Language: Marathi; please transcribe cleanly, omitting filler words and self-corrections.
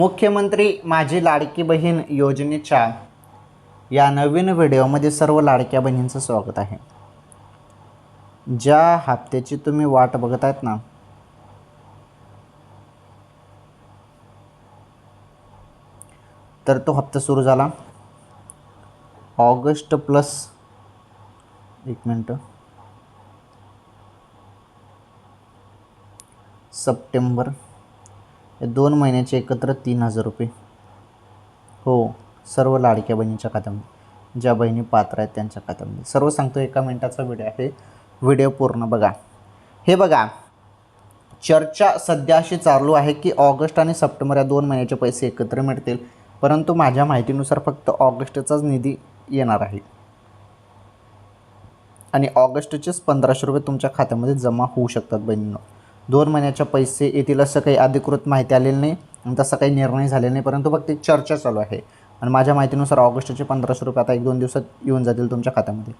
मुख्यमंत्री माझी लाडकी बहीण योजनेच्या या नवीन व्हिडिओमध्ये सर्व लाडक्या बहिणींचं स्वागत आहे. ज्या हप्त्याची तुम्ही वाट बघत आहेत ना, तर तो हप्ता सुरू झाला. ऑगस्ट प्लस सप्टेंबर हे 2 महिन्याचे एकत्र 3,000 रुपये. हो, सर्व लाडक्या बहिणींच्या खात्यामध्ये, ज्या बहिणी पात्र आहेत त्यांच्या खात्यामध्ये. सर्व सांगतो, 1 मिनिटाचा व्हिडिओ आहे. व्हिडिओ पूर्ण बघा. हे बघा, चर्चा सध्या अशी चालू आहे की ऑगस्ट आणि सप्टेंबर या 2 महिन्याचे पैसे एकत्र मिळतील, परंतु माझ्या माहितीनुसार फक्त ऑगस्टचाच निधी येणार आहे आणि ऑगस्टचेच 1,500 रुपये तुमच्या खात्यामध्ये जमा होऊ शकतात बहिणींनो. 2 महिन्याचे पैसे येतील असं काही अधिकृत माहिती आलेली नाही आणि तसा काही निर्णय झालेला नाही, परंतु फक्त एक चर्चा चालू आहे आणि माझ्या माहितीनुसार ऑगस्टचे 1,500 रुपये आता 1-2 दिवसात येऊन जातील तुमच्या खात्यामध्ये.